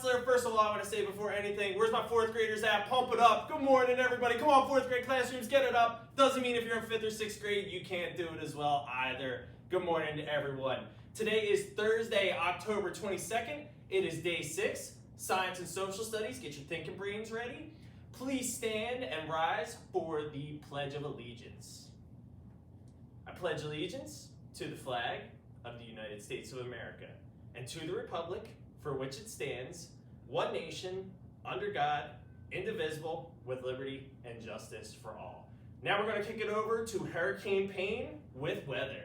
counselor. First of all, I want to say before anything, where's my fourth graders at? Pump it up. Good morning, everybody. Come on, fourth grade classrooms, get it up. Doesn't mean if you're in fifth or sixth grade, you can't do it as well either. Good morning to everyone. Today is Thursday, October 22nd. It is day 6, Science and Social Studies. Get your thinking brains ready. Please stand and rise for the Pledge of Allegiance. I pledge allegiance to the flag of the United States of America and to the republic for which it stands, one nation, under God, indivisible, with liberty and justice for all. Now we're going to kick it over to Hurricane Payne with weather.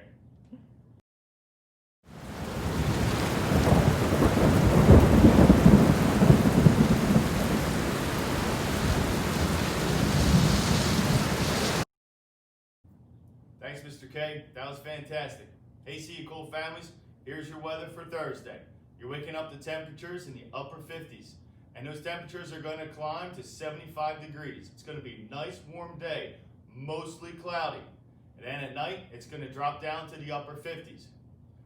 Thanks, Mr. K. That was fantastic. Hey, see you cool families. Here's your weather for Thursday. You're waking up to temperatures in the upper 50s, and those temperatures are going to climb to 75 degrees. It's going to be a nice warm day, mostly cloudy. And then at night, it's going to drop down to the upper 50s.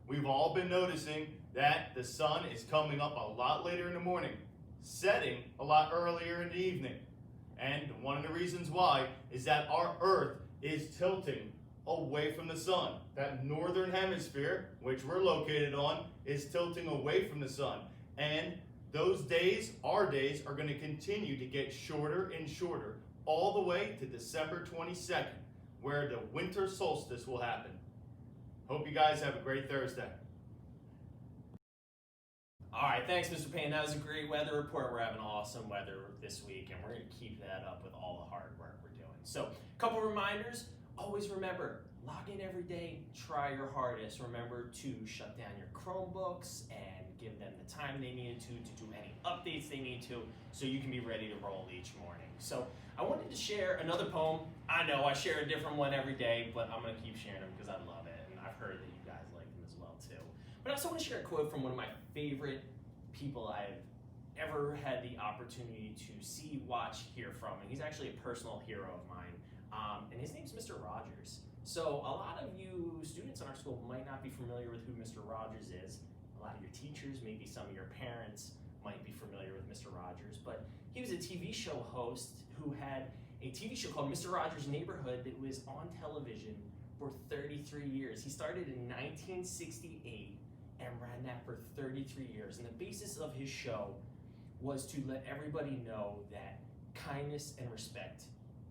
We've all been noticing that the sun is coming up a lot later in the morning, setting a lot earlier in the evening. And one of the reasons why is that our Earth is tilting away from the sun. That northern hemisphere, which we're located on, is tilting away from the sun. And those days, our days, are going to continue to get shorter and shorter all the way to December 22nd, where the winter solstice will happen. Hope you guys have a great Thursday. All right, thanks, Mr. Payne. That was a great weather report. We're having awesome weather this week, and we're going to keep that up with all the hard work we're doing. So, a couple reminders. Always remember, log in every day, try your hardest. Remember to shut down your Chromebooks and give them the time they needed to do any updates they need to, so you can be ready to roll each morning. So I wanted to share another poem. I know I share a different one every day, but I'm going to keep sharing them because I love it, and I've heard that you guys like them as well too. But I also want to share a quote from one of my favorite people I've ever had the opportunity to see, watch, hear from, and he's actually a personal hero of mine. And his name's Mr. Rogers. So a lot of you students in our school might not be familiar with who Mr. Rogers is. A lot of your teachers, maybe some of your parents might be familiar with Mr. Rogers, but he was a TV show host who had a TV show called Mr. Rogers' Neighborhood that was on television for 33 years. He started in 1968 and ran that for 33 years. And the basis of his show was to let everybody know that kindness and respect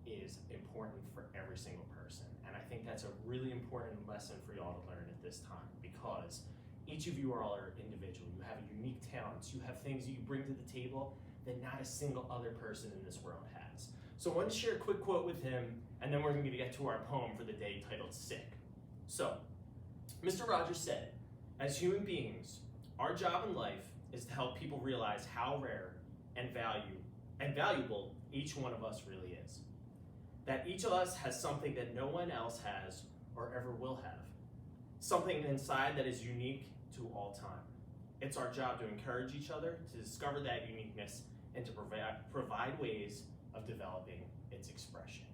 is important for every single person. And I think that's a really important lesson for y'all to learn at this time, because each of you all are individual. You have unique talents. You have things that you bring to the table that not a single other person in this world has. So I wanted to share a quick quote with him, and then we're going to get to our poem for the day titled Sick. So, Mr. Rogers said, as human beings, our job in life is to help people realize how rare and valuable each one of us really is. That each of us has something that no one else has or ever will have. Something inside that is unique to all time. It's our job to encourage each other, to discover that uniqueness, and to provide ways of developing its expression.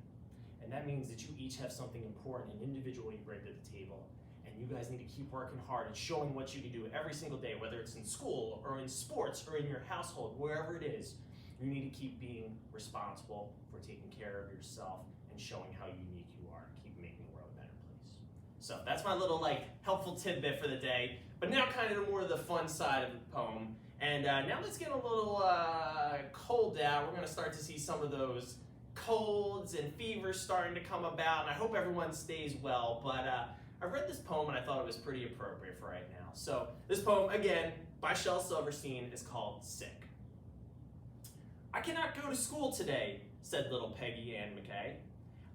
And that means that you each have something important and individual you bring to the table, and you guys need to keep working hard and showing what you can do every single day, whether it's in school or in sports or in your household, wherever it is. You need to keep being responsible for taking care of yourself and showing how unique you are. Keep making the world a better place. So that's my little helpful tidbit for the day. But now kind of more of the fun side of the poem. And now let's get a little cold out. We're going to start to see some of those colds and fevers starting to come about. And I hope everyone stays well. But I read this poem and I thought it was pretty appropriate for right now. So this poem, again, by Shel Silverstein, is called Sick. I cannot go to school today, said little Peggy Ann McKay.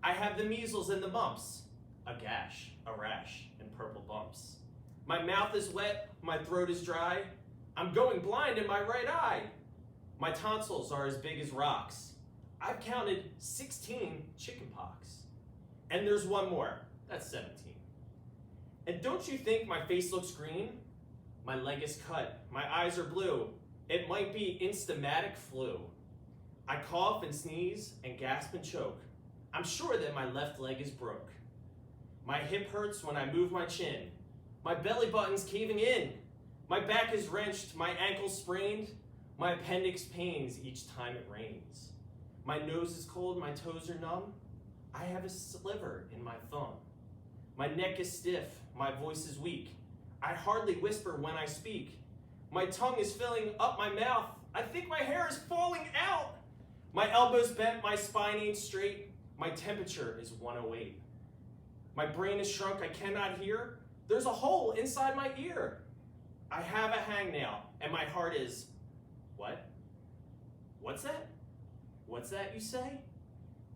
I have the measles and the mumps, a gash, a rash, and purple bumps. My mouth is wet, my throat is dry. I'm going blind in my right eye. My tonsils are as big as rocks. I've counted 16 chickenpox. And there's one more, that's 17. And don't you think my face looks green? My leg is cut, my eyes are blue. It might be instamatic flu. I cough and sneeze and gasp and choke. I'm sure that my left leg is broke. My hip hurts when I move my chin. My belly button's caving in. My back is wrenched, my ankle's sprained. My appendix pains each time it rains. My nose is cold, my toes are numb. I have a sliver in my thumb. My neck is stiff, my voice is weak. I hardly whisper when I speak. My tongue is filling up my mouth. I think my hair is falling out. My elbows bent, my spine ain't straight. My temperature is 108. My brain is shrunk, I cannot hear. There's a hole inside my ear. I have a hangnail, and my heart is, what? What's that? What's that you say?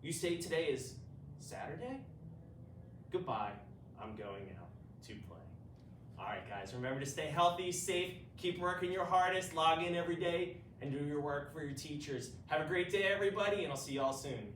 You say today is Saturday? Goodbye, I'm going out to play. All right, guys, remember to stay healthy, safe, keep working your hardest, log in every day, and do your work for your teachers. Have a great day, everybody, and I'll see you all soon.